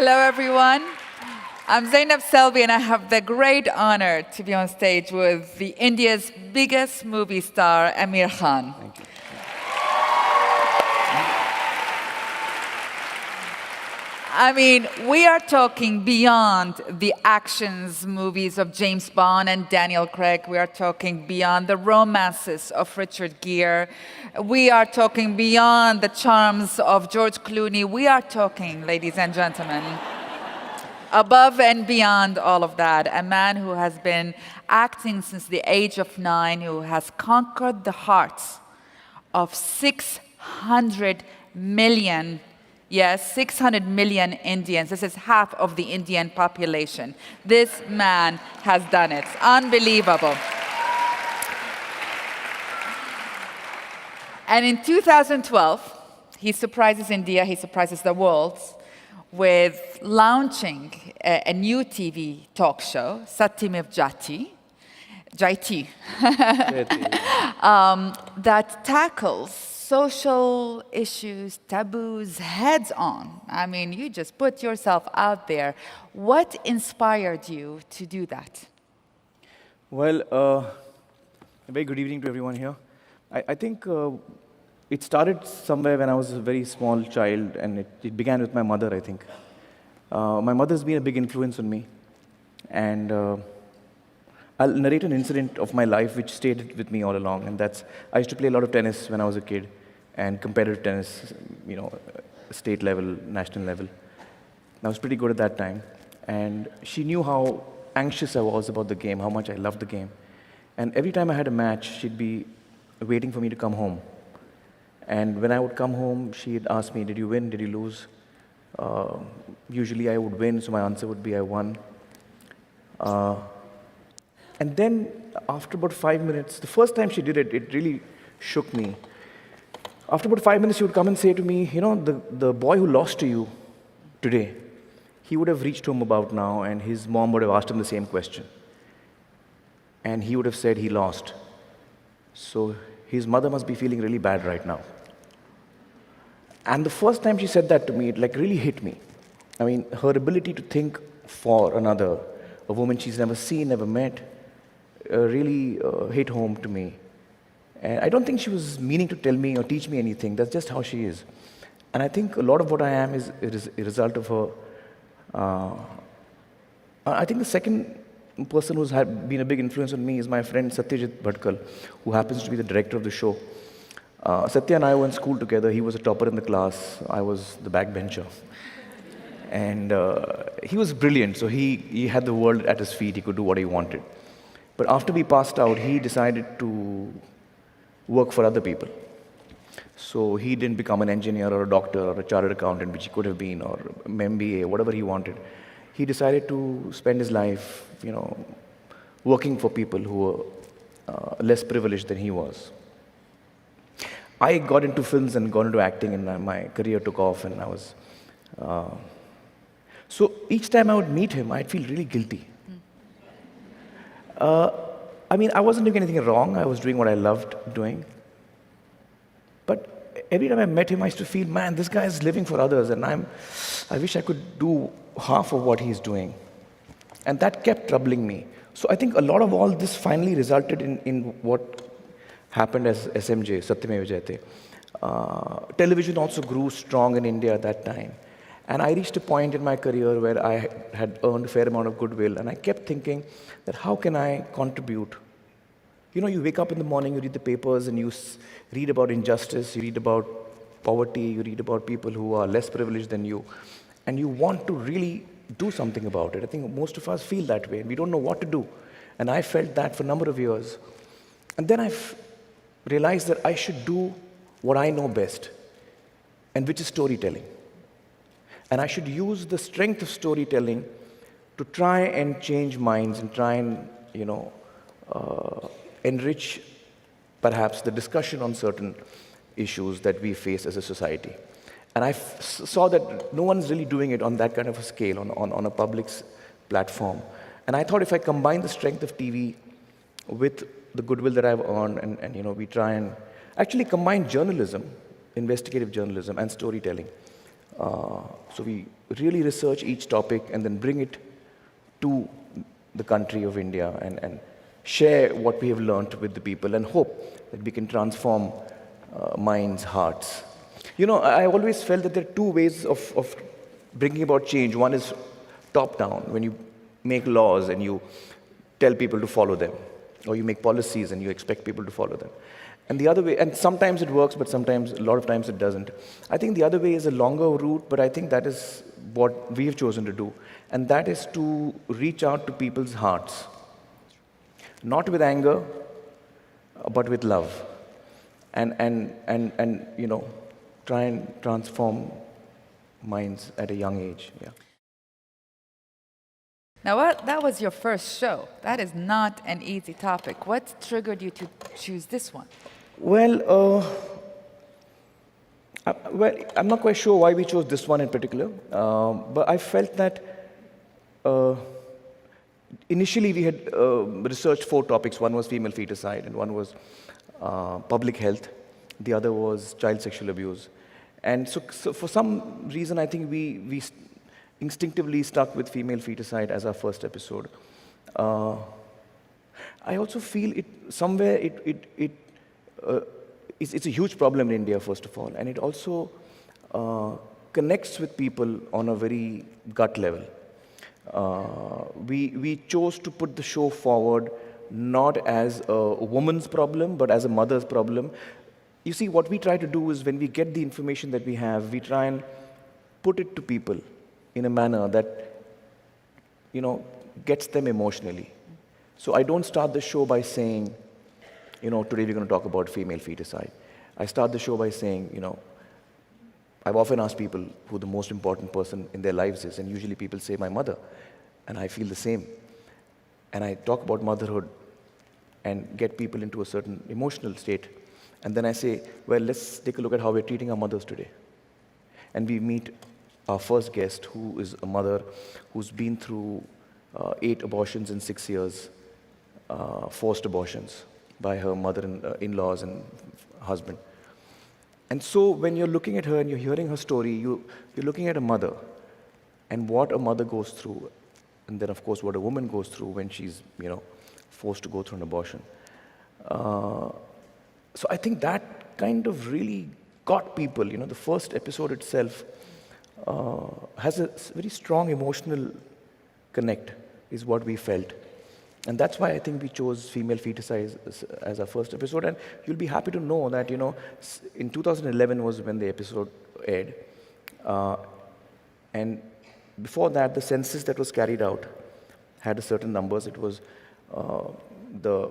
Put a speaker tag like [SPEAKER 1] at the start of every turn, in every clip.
[SPEAKER 1] Hello, everyone. I'm Zainab Selvi, and I have the great honor to be on stage with the India's biggest movie star, AMIR Khan.
[SPEAKER 2] Thank you.
[SPEAKER 1] I mean, we are talking beyond the actions movies of James Bond and Daniel Craig. We are talking beyond the romances of Richard Gere. We are talking beyond the charms of George Clooney. We are talking, ladies and gentlemen, above and beyond all of that, a man who has been acting since the age of 9, who has conquered the hearts of 600 million. Yes, 600 million Indians. This is half of the Indian population. This man has done it. Unbelievable. And in 2012, he surprises India, he surprises the world with launching a new TV talk show, Satyamev Jayati, that tackles social issues, taboos, heads on. I mean, you just put yourself out there. What inspired you to do that?
[SPEAKER 2] Well, a very good evening to everyone here. I think it started somewhere when I was a very small child, and it began with my mother, I think. My mother's been a big influence on me, and I'll narrate an incident of my life which stayed with me all along, and that's I used to play a lot of tennis when I was a kid, and competitive tennis, state level, national level. I was pretty good at that time, and she knew how anxious I was about the game, how much I loved the game. And every time I had a match, she'd be waiting for me to come home. And when I would come home, she'd ask me, did you win, did you lose? Usually I would win, so my answer would be I won. And then after about 5 minutes, the first time she did it, it really shook me. After about 5 minutes, she would come and say to me, the boy who lost to you today, he would have reached home about now, and his mom would have asked him the same question. And he would have said he lost. So his mother must be feeling really bad right now. And the first time she said that to me, it really hit me. I mean, her ability to think for another, a woman she's never seen, never met, really hit home to me. And I don't think she was meaning to tell me or teach me anything. That's just how she is. And I think a lot of what I am is a result of her. I think the second person who's been a big influence on me is my friend Satyajit Bhatkal, who happens to be the director of the show. Satya and I were in school together. He was a topper in the class. I was the backbencher. And he was brilliant, so he had the world at his feet. He could do what he wanted. But after we passed out, he decided to work for other people. So he didn't become an engineer or a doctor or a chartered accountant, which he could have been, or an MBA, whatever he wanted. He decided to spend his life, working for people who were less privileged than he was. I got into films and got into acting, and my career took off, and I was... So each time I would meet him, I'd feel really guilty. I mean, I wasn't doing anything wrong. I was doing what I loved doing. But every time I met him, I used to feel, man, this guy is living for others, and I wish I could do half of what he's doing. And that kept troubling me. So I think a lot of all this finally resulted in what happened as SMJ, Satyamev Jayate. Television also grew strong in India at that time. And I reached a point in my career where I had earned a fair amount of goodwill, and I kept thinking that how can I contribute? You wake up in the morning, you read the papers, and you read about injustice, you read about poverty, you read about people who are less privileged than you, and you want to really do something about it. I think most of us feel that way, and we don't know what to do. And I felt that for a number of years. And then I realized that I should do what I know best, and which is storytelling. And I should use the strength of storytelling to try and change minds and try and, enrich perhaps the discussion on certain issues that we face as a society. And I saw that no one's really doing it on that kind of a scale, on a public platform. And I thought if I combine the strength of TV with the goodwill that I've earned, and we try and actually combine journalism, investigative journalism, and storytelling, So we really research each topic and then bring it to the country of India and share what we have learned with the people and hope that we can transform minds, hearts. You know, I always felt that there are two ways of bringing about change. One is top-down, when you make laws and you tell people to follow them, or you make policies and you expect people to follow them. And the other way, and sometimes it works, but sometimes, a lot of times it doesn't. I think the other way is a longer route, but I think that is what we have chosen to do. And that is to reach out to people's hearts. Not with anger, but with love. And you know, try and transform minds at a young age. Yeah.
[SPEAKER 1] Now, that was your first show. That is not an easy topic. What triggered you to choose this one?
[SPEAKER 2] Well, I'm not quite sure why we chose this one in particular, but I felt that initially we had researched 4 topics. One was female feticide, and one was public health. The other was child sexual abuse. And so for some reason, I think we instinctively stuck with female feticide as our first episode. I also feel it's a huge problem in India, first of all, and it also connects with people on a very gut level. We chose to put the show forward not as a woman's problem, but as a mother's problem. You see, what we try to do is when we get the information that we have, we try and put it to people in a manner that, you know, gets them emotionally. So I don't start the show by saying, you know, today we're going to talk about female feticide. I start the show by saying, you know, I've often asked people who the most important person in their lives is, and usually people say my mother, and I feel the same. And I talk about motherhood and get people into a certain emotional state. And then I say, well, let's take a look at how we're treating our mothers today. And we meet our first guest, who is a mother who's been through 8 abortions in 6 years, forced abortions by her mother-in-laws and husband. And so when you're looking at her and you're hearing her story, you're looking at a mother and what a mother goes through, and then, of course, what a woman goes through when she's, you know, forced to go through an abortion. So I think that kind of really got people. You know, the first episode itself has a very strong emotional connect, is what we felt. And that's why I think we chose female feticide as our first episode. And you'll be happy to know that, you know, in 2011 was when the episode aired. And before that, the census that was carried out had a certain numbers. It was, the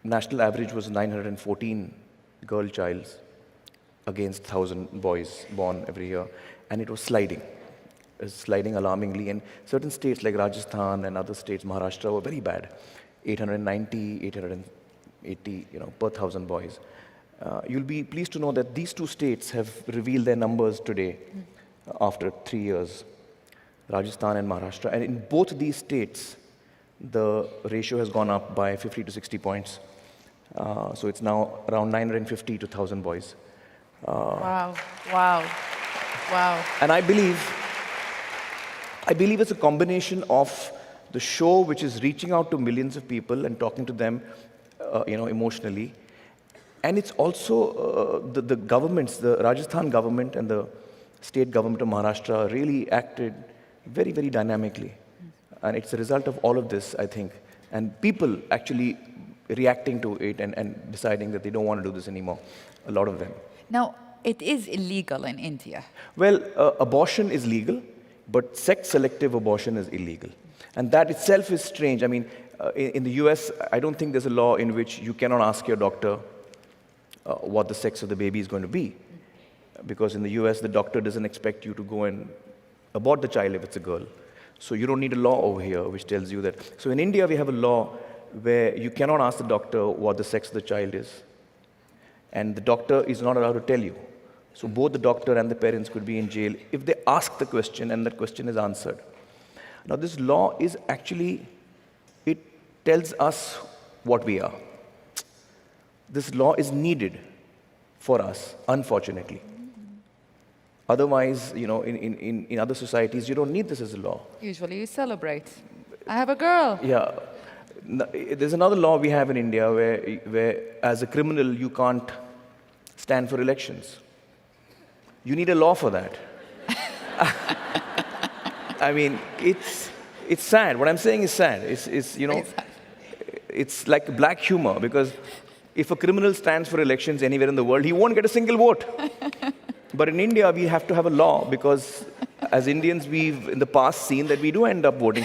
[SPEAKER 2] national average was 914 girl childs against 1,000 boys born every year. And it was sliding. Is sliding alarmingly, and certain states like Rajasthan and other states, Maharashtra, were very bad. 890, 880, you know, per 1,000 boys. You'll be pleased to know that these 2 states have revealed their numbers today after 3 years, Rajasthan and Maharashtra. And in both these states, the ratio has gone up by 50 to 60 points. So it's now around 950 to 1,000 boys.
[SPEAKER 1] Wow, wow, wow.
[SPEAKER 2] And I believe it's a combination of the show, which is reaching out to millions of people and talking to them, you know, emotionally. And it's also the governments, the Rajasthan government and the state government of Maharashtra really acted very, very dynamically. And it's a result of all of this, I think. And people actually reacting to it and deciding that they don't want to do this anymore, a lot of them.
[SPEAKER 1] Now, it is illegal in India.
[SPEAKER 2] Well, abortion is legal, but sex-selective abortion is illegal. And that itself is strange. I mean, in the US, I don't think there's a law in which you cannot ask your doctor what the sex of the baby is going to be. Because in the US, the doctor doesn't expect you to go and abort the child if it's a girl. So you don't need a law over here which tells you that. So in India, we have a law where you cannot ask the doctor what the sex of the child is. And the doctor is not allowed to tell you. So both the doctor and the parents could be in jail if they ask the question and that question is answered. Now this law is actually, it tells us what we are. This law is needed for us, unfortunately. Otherwise, in other societies, you don't need this as a law.
[SPEAKER 1] Usually you celebrate. I have a girl.
[SPEAKER 2] Yeah. There's another law we have in India where as a criminal, you can't stand for elections. You need a law for that. I mean, it's sad. What I'm saying is sad. It's like black humor, because if a criminal stands for elections anywhere in the world, he won't get a single vote. But in India, we have to have a law, because as Indians, we've in the past seen that we do end up voting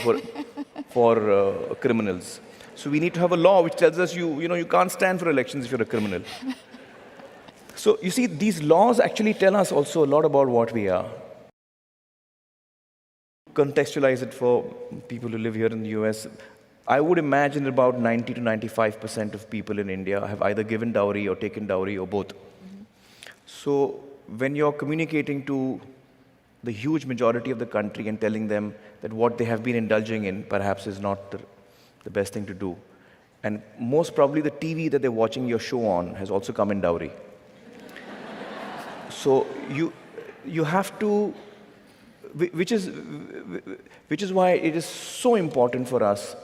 [SPEAKER 2] for criminals. So we need to have a law which tells us you can't stand for elections if you're a criminal. So you see, these laws actually tell us also a lot about what we are. Contextualize it for people who live here in the US. I would imagine about 90 to 95% of people in India have either given dowry or taken dowry or both. So when you're communicating to the huge majority of the country and telling them that what they have been indulging in perhaps is not the best thing to do, and most probably the TV that they're watching your show on has also come in dowry. So you have to, which is why it is so important for us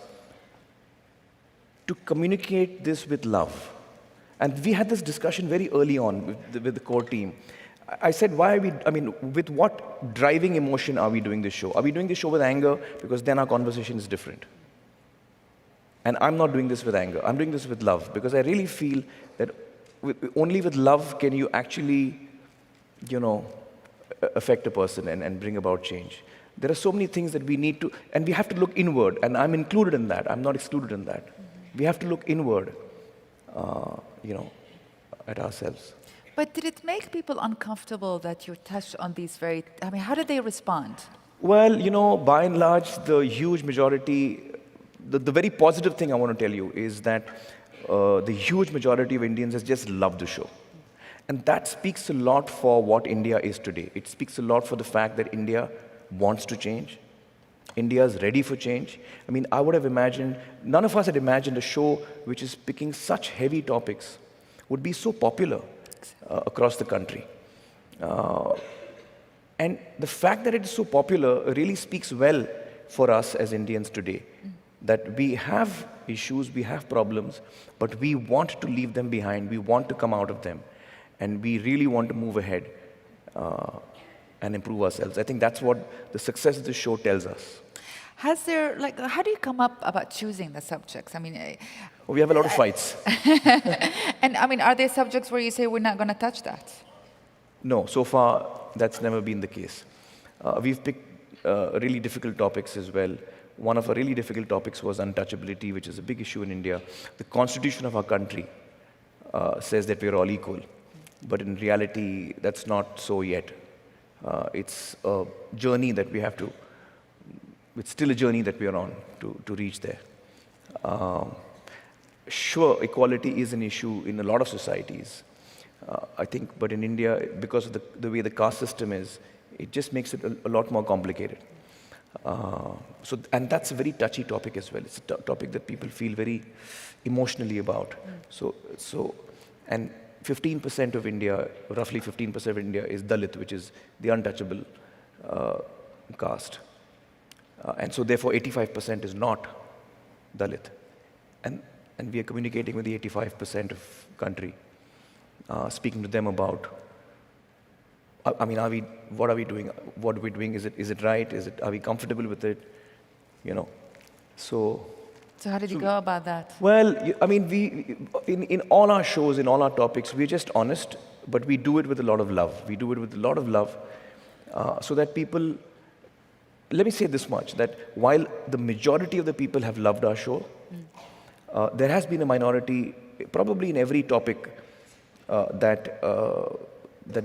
[SPEAKER 2] to communicate this with love. And we had this discussion very early on with the core team. I said, with what driving emotion are we doing this show? Are we doing this show with anger? Because then our conversation is different. And I'm not doing this with anger. I'm doing this with love, because I really feel that only with love can you actually, affect a person and bring about change. There are so many things that we need to, and we have to look inward, and I'm included in that. I'm not excluded in that. We have to look inward, at ourselves.
[SPEAKER 1] But did it make people uncomfortable that you touched on these how did they respond?
[SPEAKER 2] Well, by and large, the huge majority, the very positive thing I want to tell you is that the huge majority of Indians has just loved the show. And that speaks a lot for what India is today. It speaks a lot for the fact that India wants to change. India is ready for change. I mean, I would have imagined, none of us had imagined a show which is picking such heavy topics would be so popular across the country. And the fact that it is so popular really speaks well for us as Indians today. That we have issues, we have problems, but we want to leave them behind. We want to come out of them. And we really want to move ahead and improve ourselves. I think that's what the success of the show tells us.
[SPEAKER 1] Has there, how do you come up about choosing the subjects? I mean,
[SPEAKER 2] we have a lot of fights.
[SPEAKER 1] And are there subjects where you say we're not going to touch that?
[SPEAKER 2] No, so far that's never been the case. We've picked really difficult topics as well. One of our really difficult topics was untouchability, which is a big issue in India. The constitution of our country says that we're all equal. But in reality, that's not so yet. It's a journey that we have to, it's still a journey that we are on to reach there. Sure, equality is an issue in a lot of societies, I think, but in India, because of the way the caste system is, it just makes it a lot more complicated. And that's a very touchy topic as well. It's a topic that people feel very emotionally about. And 15% of India, roughly 15% of India is Dalit, which is the untouchable caste. And so therefore 85% is not Dalit. And we are communicating with the 85% of country, speaking to them about, what are we doing? What are we doing? Is it right? Are we comfortable with it? So
[SPEAKER 1] how did you go about that?
[SPEAKER 2] Well, we in all our shows, in all our topics, we're just honest, but we do it with a lot of love. We do it with a lot of love, so that people, let me say this much, that while the majority of the people have loved our show, there has been a minority, probably in every topic, that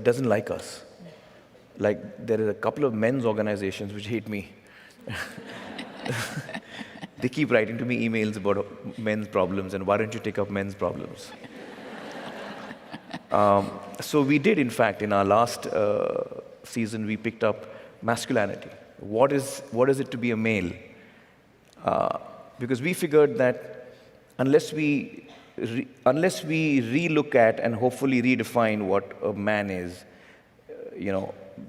[SPEAKER 2] doesn't like us. Like, there are a couple of men's organizations which hate me. They keep writing to me emails about men's problems, and why don't you take up men's problems? So we did, in fact, in our last season, we picked up masculinity. What is it to be a male? Because we figured that unless we relook at and hopefully redefine what a man is,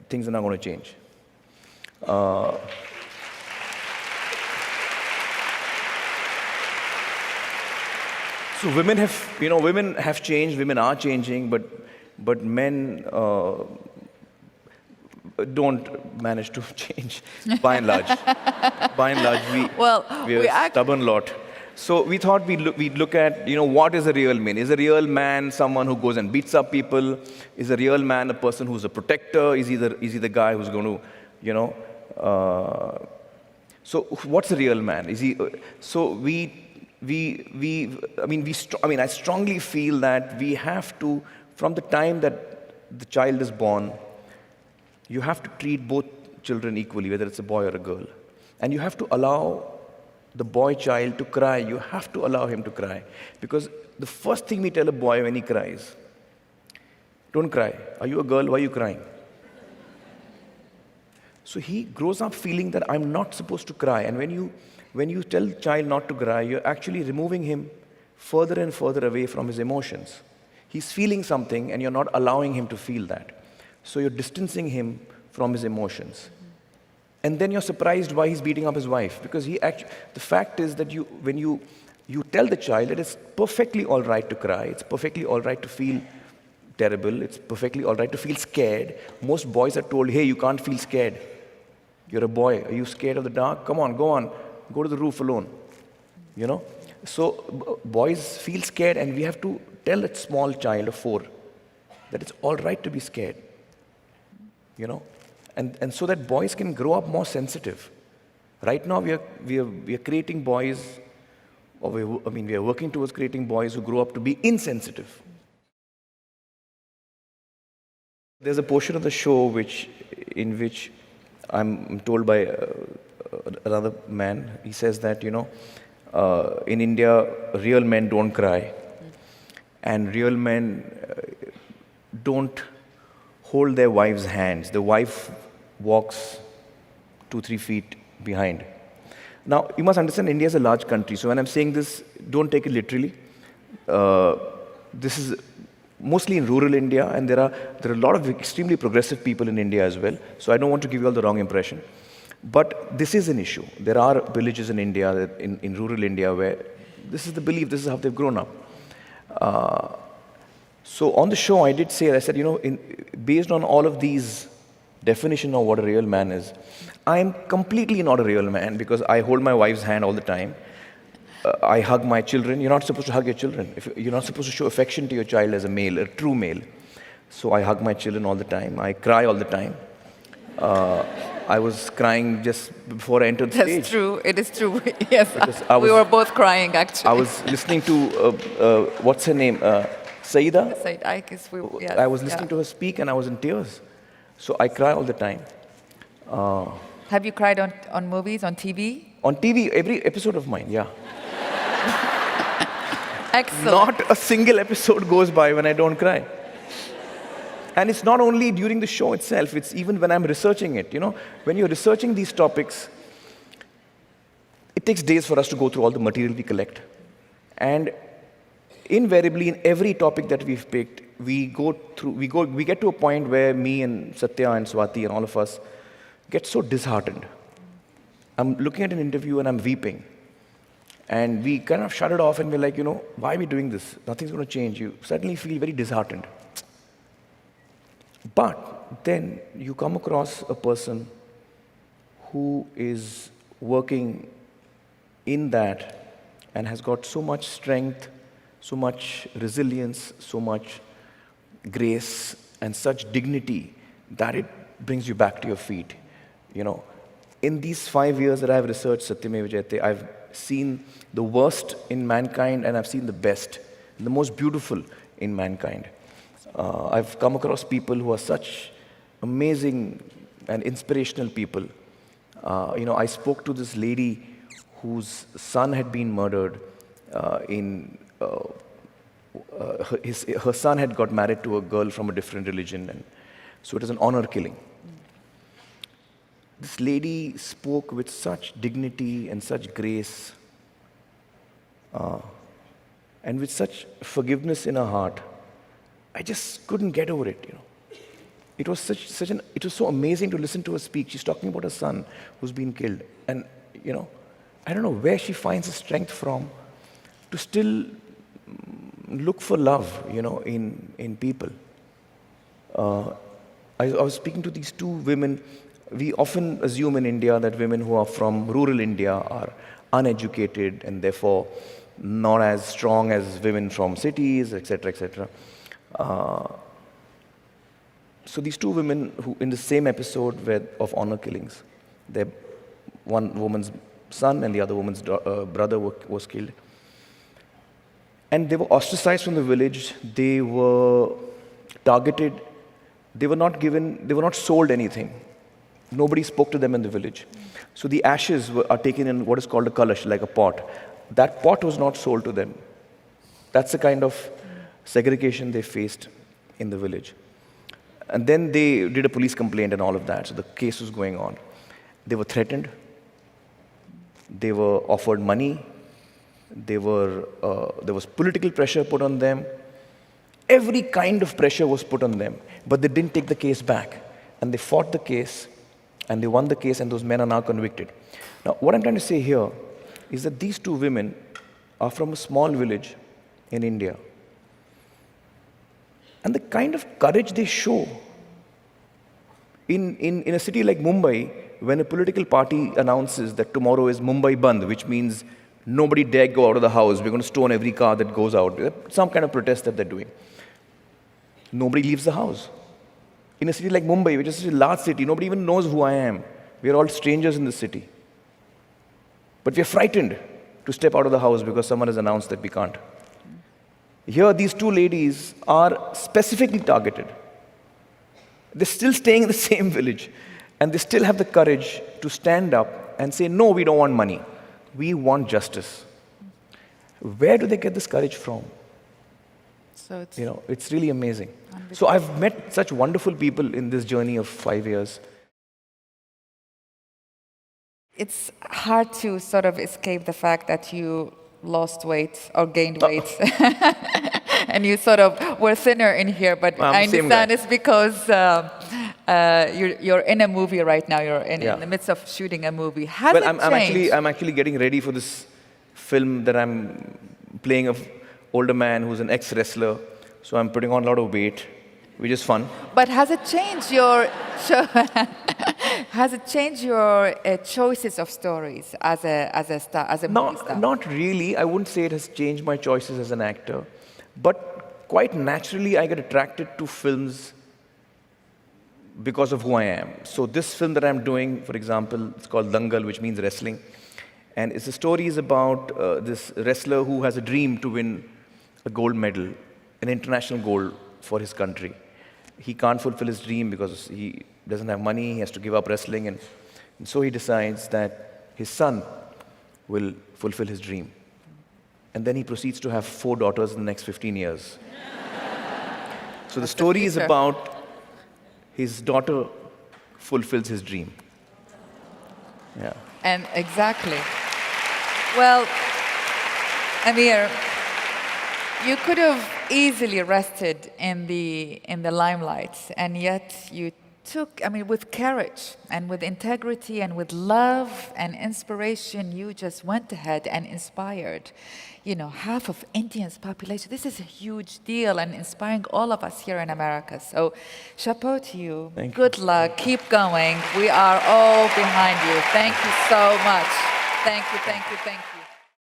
[SPEAKER 2] things are not going to change. Uh, so women have changed, women are changing, but men don't manage to change by and large. By and large, we're a stubborn lot. So we thought we'd look at, what is a real man? Is a real man someone who goes and beats up people? Is a real man a person who's a protector? Is he the guy who's going to, so what's a real man? Is he? So I strongly feel that we have to, from the time that the child is born, you have to treat both children equally, whether it's a boy or a girl. And you have to allow the boy child to cry. You have to allow him to cry. Because the first thing we tell a boy when he cries, don't cry. Are you a girl? Why are you crying? So he grows up feeling that I'm not supposed to cry. And when you tell the child not to cry, you're actually removing him further and further away from his emotions. He's feeling something and you're not allowing him to feel that. So you're distancing him from his emotions. And then you're surprised why he's beating up his wife. Because the fact is that when you tell the child that it's perfectly all right to cry, it's perfectly all right to feel terrible, it's perfectly all right to feel scared. Most boys are told, hey, you can't feel scared. You're a boy. Are you scared of the dark? Come on, go to the roof alone. So boys feel scared, and we have to tell that small child of 4 that it's all right to be scared. And so that boys can grow up more sensitive. Right now, we are creating boys, or we are working towards creating boys who grow up to be insensitive. There's a portion of the show in which I'm told by another man. He says that in India, real men don't cry, and real men don't hold their wives' hands. The wife walks 2-3 feet behind. Now, you must understand, India is a large country. So when I'm saying this, don't take it literally. This is mostly in rural India, and there are a lot of extremely progressive people in India as well. So I don't want to give you all the wrong impression. But this is an issue. There are villages in India, in rural India, where this is the belief, this is how they've grown up. So on the show, I said, based on all of these definitions of what a real man is, I'm completely not a real man because I hold my wife's hand all the time. I hug my children. You're not supposed to hug your children. You're not supposed to show affection to your child as a male, a true male. So I hug my children all the time. I cry all the time. I was crying just before I entered the stage.
[SPEAKER 1] That's true. It is true. Yes. We were both crying, actually.
[SPEAKER 2] I was listening to, what's her name? Saida?
[SPEAKER 1] I guess yes.
[SPEAKER 2] I was listening to her speak and I was in tears. So I cry all the time.
[SPEAKER 1] Have you cried on movies, on TV?
[SPEAKER 2] On TV, every episode of mine, yeah.
[SPEAKER 1] Excellent.
[SPEAKER 2] Not a single episode goes by when I don't cry. And it's not only during the show itself, it's even when I'm researching it. When you're researching these topics, it takes days for us to go through all the material we collect. And invariably, in every topic that we've picked, we get to a point where me and Satya and Swati and all of us get so disheartened. I'm looking at an interview and I'm weeping. And we kind of shut it off and we're like, why are we doing this? Nothing's going to change. You suddenly feel very disheartened. But then you come across a person who is working in that and has got so much strength, so much resilience, so much grace, and such dignity that it brings you back to your feet. In these 5 years that I've researched Satyameva Jayate, I've seen the worst in mankind and I've seen the best, the most beautiful in mankind. I've come across people who are such amazing and inspirational people. I spoke to this lady whose son had been murdered. Her son had got married to a girl from a different religion, and so it was an honor killing. This lady spoke with such dignity and such grace, and with such forgiveness in her heart. I just couldn't get over it. It was it was so amazing to listen to her speak. She's talking about her son who's been killed. And, I don't know where she finds the strength from to still look for love, in people. I was speaking to these two women. We often assume in India that women who are from rural India are uneducated and therefore not as strong as women from cities, etc., etc. So these two women who, in the same episode of honor killings, one woman's son and the other woman's brother was killed. And they were ostracized from the village. They were targeted. They were not sold anything. Nobody spoke to them in the village. So the ashes are taken in what is called a kalash, like a pot. That pot was not sold to them. That's the kind of segregation they faced in the village. And then they did a police complaint and all of that. So the case was going on. They were threatened. They were offered money. There was political pressure put on them. Every kind of pressure was put on them. But they didn't take the case back. And they fought the case. And they won the case, and those men are now convicted. Now, what I'm trying to say here is that these two women are from a small village in India. And the kind of courage they show in a city like Mumbai, when a political party announces that tomorrow is Mumbai Bandh, which means nobody dare go out of the house, we're going to stone every car that goes out. Some kind of protest that they're doing. Nobody leaves the house. In a city like Mumbai, which is such a large city, nobody even knows who I am. We are all strangers in the city. But we are frightened to step out of the house because someone has announced that we can't. Here, these two ladies are specifically targeted. They're still staying in the same village, and they still have the courage to stand up and say, no, we don't want money. We want justice. Where do they get this courage from?
[SPEAKER 1] So
[SPEAKER 2] it's really amazing. So I've met such wonderful people in this journey of 5 years.
[SPEAKER 1] It's hard to sort of escape the fact that you lost weight or gained weight. And you sort of were thinner in here, but I understand it's because you're in a movie right now. You're in the midst of shooting a movie.
[SPEAKER 2] I'm actually getting ready for this film that I'm playing an older man who's an ex-wrestler. So I'm putting on a lot of weight, which is fun.
[SPEAKER 1] But has it changed your choices of stories as a star, as a movie star?
[SPEAKER 2] Not really. I wouldn't say it has changed my choices as an actor, but quite naturally I get attracted to films because of who I am. So this film that I'm doing, for example, it's called Dangal, which means wrestling, and the story is about this wrestler who has a dream to win a gold medal, an international gold for his country. He can't fulfill his dream because he doesn't have money, he has to give up wrestling, and so he decides that his son will fulfill his dream. And then he proceeds to have 4 daughters in the next 15 years. So the story is about his daughter fulfills his dream. Yeah.
[SPEAKER 1] And exactly. Well, AMIR, you could have easily rested in the limelight, and yet you took, with courage and with integrity and with love and inspiration, you just went ahead and inspired, half of India's population. This is a huge deal and inspiring all of us here in America. So, chapeau to you.
[SPEAKER 2] Thank you.
[SPEAKER 1] Good luck. Keep going. We are all behind you. Thank you so much. Thank you, thank you, thank you.